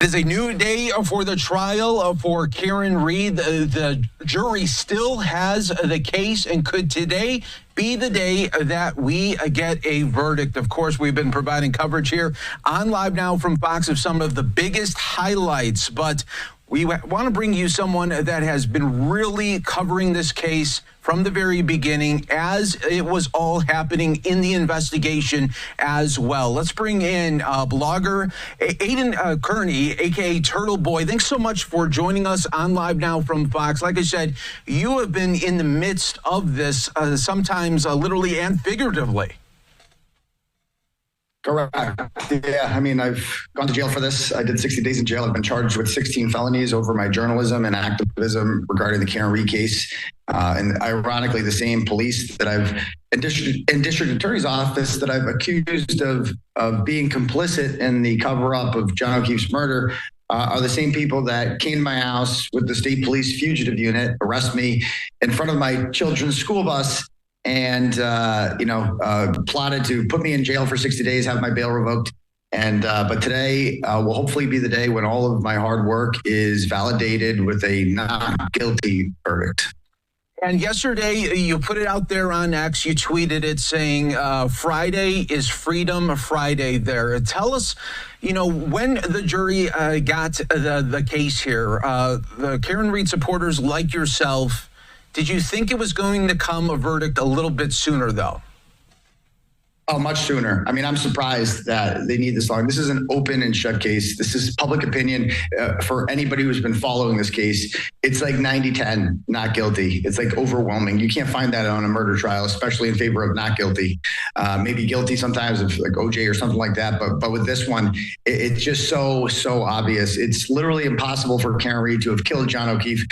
It is a new day for the trial for Karen Read. The jury still has the case, and could today be the day that we get a verdict? Of course, we've been providing coverage here on Live Now from Fox of some of the biggest highlights, but we want to bring you someone that has been really covering this case from the very beginning as it was all happening in the investigation as well. Let's bring in blogger Aidan Kearney, a.k.a. Turtleboy. Thanks so much for joining us on Live Now from Fox. Like I said, you have been in the midst of this, sometimes literally and figuratively. Correct. Yeah, I mean, I've gone to jail for this. I did 60 days in jail. I've been charged with 16 felonies over my journalism and activism regarding the Karen Read case. And ironically, the same police that I've in district attorney's office that I've accused of being complicit in the cover-up of John O'Keefe's murder are the same people that came to my house with the state police fugitive unit, arrest me in front of my children's school bus, and, plotted to put me in jail for 60 days, have my bail revoked. And but today will hopefully be the day when all of my hard work is validated with a not guilty verdict. And yesterday, you put it out there on X. You tweeted it saying, Friday is Freedom Friday there. Tell us, when the jury got the case here, the Karen Read supporters like yourself, did you think it was going to come a verdict a little bit sooner, though? Oh, much sooner. I mean, I'm surprised that they need this long. This is an open and shut case. This is public opinion for anybody who's been following this case. It's like 90-10, not guilty. It's like overwhelming. You can't find that on a murder trial, especially in favor of not guilty. Maybe guilty sometimes of like OJ or something like that. But with this one, it's just so obvious. It's literally impossible for Karen Read to have killed John O'Keefe.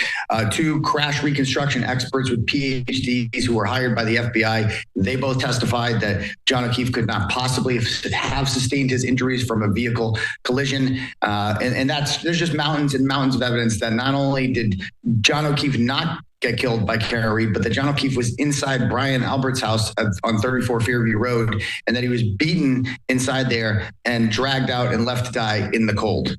Two crash reconstruction experts with PhDs who were hired by the FBI, they both testified that John O'Keefe could not possibly have sustained his injuries from a vehicle collision. And there's just mountains and mountains of evidence that not only did John O'Keefe not get killed by Karen Read, but that John O'Keefe was inside Brian Albert's house on 34 Fairview Road, and that he was beaten inside there and dragged out and left to die in the cold.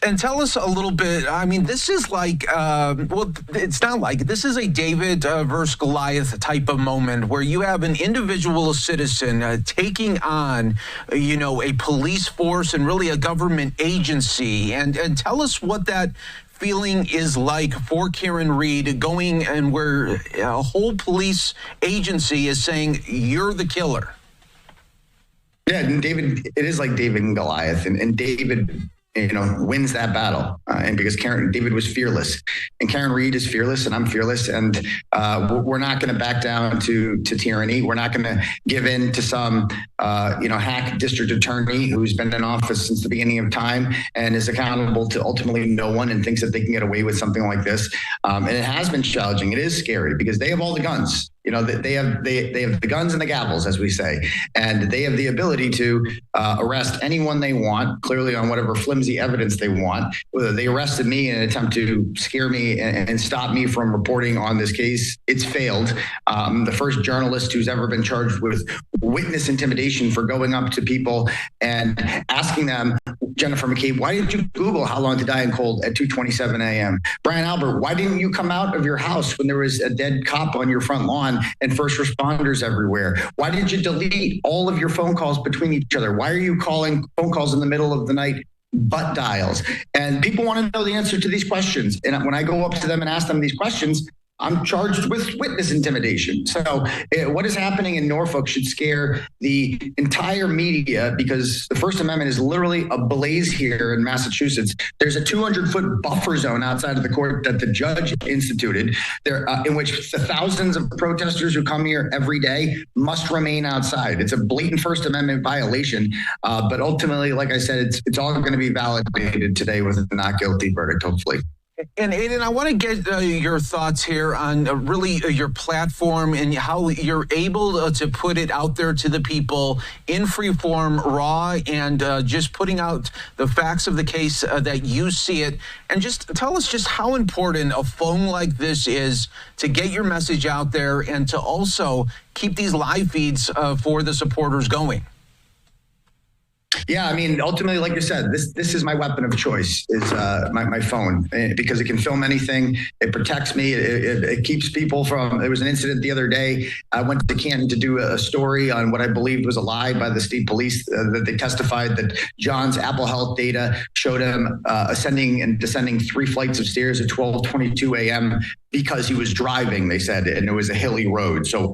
And tell us a little bit, I mean, this is like, it's not like, this is a David versus Goliath type of moment where you have an individual citizen taking on, a police force and really a government agency. And tell us what that feeling is like for Karen Read going and where a whole police agency is saying, you're the killer. Yeah, and David, it is like David and Goliath, and David wins that battle. And because David was fearless, and Karen Read is fearless, and I'm fearless, and we're not going to back down to tyranny. We're not going to give in to some, hack district attorney who's been in office since the beginning of time and is accountable to ultimately no one and thinks that they can get away with something like this. And it has been challenging. It is scary because they have all the guns. They have the guns and the gavels, as we say, and they have the ability to arrest anyone they want, clearly on whatever flimsy evidence they want. Whether they arrested me in an attempt to scare me and stop me from reporting on this case, it's failed. The first journalist who's ever been charged with witness intimidation for going up to people and asking them, Jennifer McCabe, why didn't you Google how long to die in cold at 2:27 a.m.? Brian Albert, why didn't you come out of your house when there was a dead cop on your front lawn and first responders everywhere? Why did you delete all of your phone calls between each other? Why are you calling phone calls in the middle of the night butt dials? And people want to know the answer to these questions. And when I go up to them and ask them these questions, I'm charged with witness intimidation. So what is happening in Norfolk should scare the entire media, because the First Amendment is literally ablaze here in Massachusetts. There's a 200-foot buffer zone outside of the court that the judge instituted there, in which the thousands of protesters who come here every day must remain outside. It's a blatant First Amendment violation. But ultimately, like I said, it's all going to be validated today with a not guilty verdict, hopefully. And Aidan, I want to get your thoughts here on really your platform and how you're able to put it out there to the people in free form, raw, and just putting out the facts of the case that you see it. And just tell us just how important a phone like this is to get your message out there and to also keep these live feeds for the supporters going. Yeah, I mean, ultimately, like you said, this is my weapon of choice, is my phone, because it can film anything. It protects me. It keeps people from. There was an incident the other day. I went to Canton to do a story on what I believed was a lie by the state police, that they testified that John's Apple Health data showed him ascending and descending 3 flights of stairs at 12:22 a.m. because he was driving, they said, and it was a hilly road. So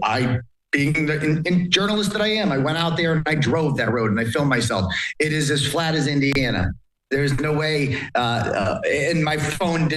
being the journalist that I am, I went out there and I drove that road and I filmed myself. It is as flat as Indiana. There's no way, and my iPhone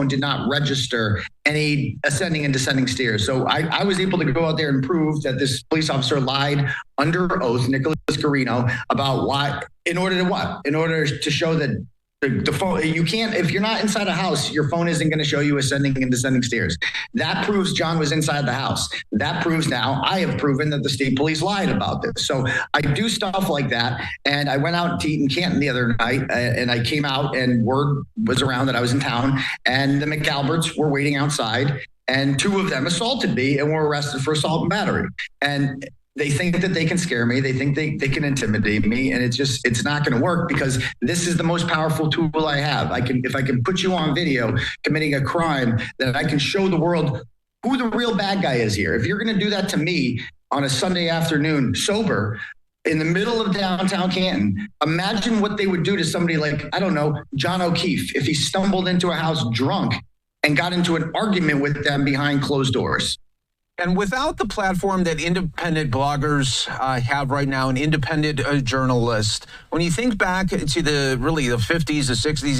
did not register any ascending and descending stairs. So I was able to go out there and prove that this police officer lied under oath, Nicholas Carino, about why, in order to what? In order to show that the phone, you can't, if you're not inside a house, your phone isn't going to show you ascending and descending stairs. That proves John was inside the house. That proves now I have proven that the state police lied about this. So I do stuff like that. And I went out to eat in Canton the other night, and I came out and word was around that I was in town, and the McAlberts were waiting outside, and 2 of them assaulted me and were arrested for assault and battery. And they think that they can scare me. They think they can intimidate me. And it's not going to work, because this is the most powerful tool I have. If I can put you on video committing a crime, then I can show the world who the real bad guy is here. If you're going to do that to me on a Sunday afternoon, sober, in the middle of downtown Canton, imagine what they would do to somebody like, I don't know, John O'Keefe, if he stumbled into a house drunk and got into an argument with them behind closed doors. And without the platform that independent bloggers have right now, an independent journalist, when you think back to the 50s, the 60s,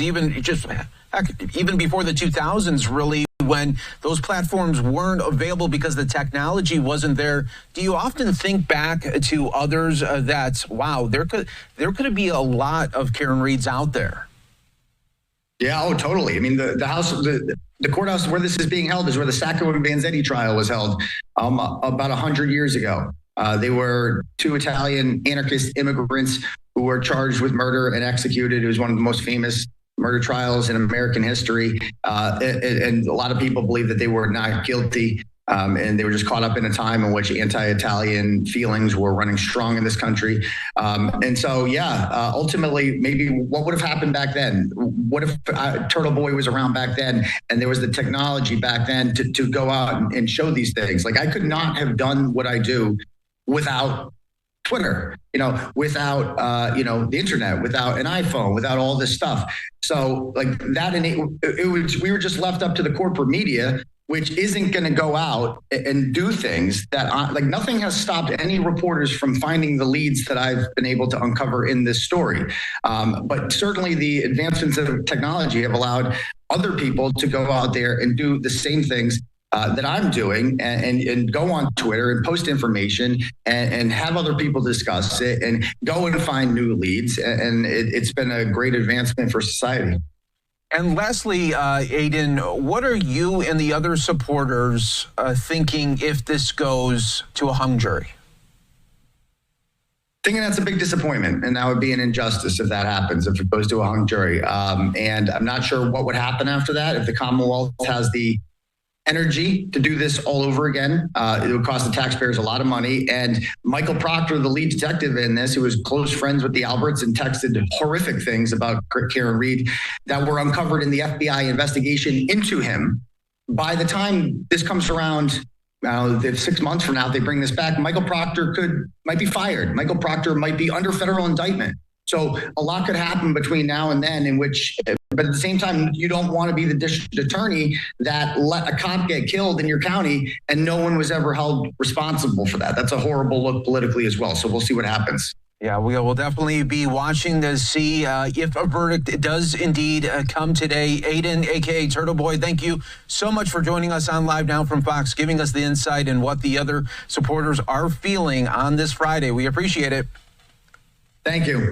even before the 2000s, really, when those platforms weren't available because the technology wasn't there, do you often think back to others that, wow, there could be a lot of Karen Reeds out there? Yeah, oh, totally. I mean, the courthouse where this is being held is where the Sacco and Vanzetti trial was held about 100 years ago. They were 2 Italian anarchist immigrants who were charged with murder and executed. It was one of the most famous murder trials in American history. And a lot of people believe that they were not guilty. And they were just caught up in a time in which anti-Italian feelings were running strong in this country. And so, ultimately, maybe what would have happened back then? What if Turtleboy was around back then and there was the technology back then to go out and show these things? Like, I could not have done what I do without Twitter, without, the internet, without an iPhone, without all this stuff. So like that, we were just left up to the corporate media, which isn't going to go out and do things that, nothing has stopped any reporters from finding the leads that I've been able to uncover in this story. But certainly the advancements of technology have allowed other people to go out there and do the same things that I'm doing, and go on Twitter and post information and have other people discuss it and go and find new leads. And it's been a great advancement for society. And lastly, Aidan, what are you and the other supporters thinking if this goes to a hung jury? Thinking that's a big disappointment, and that would be an injustice if that happens, if it goes to a hung jury. And I'm not sure what would happen after that. If the Commonwealth has the energy to do this all over again, it would cost the taxpayers a lot of money. And Michael Proctor, the lead detective in this, who was close friends with the Alberts and texted horrific things about Karen Reed that were uncovered in the FBI investigation into him. By the time this comes around, 6 months from now, if they bring this back, Michael Proctor might be fired. Michael Proctor might be under federal indictment. So a lot could happen between now and then, but at the same time, you don't want to be the district attorney that let a cop get killed in your county and no one was ever held responsible for that. That's a horrible look politically as well. So we'll see what happens. Yeah, we will definitely be watching to see if a verdict does indeed come today. Aidan, a.k.a. Turtleboy, thank you so much for joining us on Live Now from Fox, giving us the insight in what the other supporters are feeling on this Friday. We appreciate it. Thank you.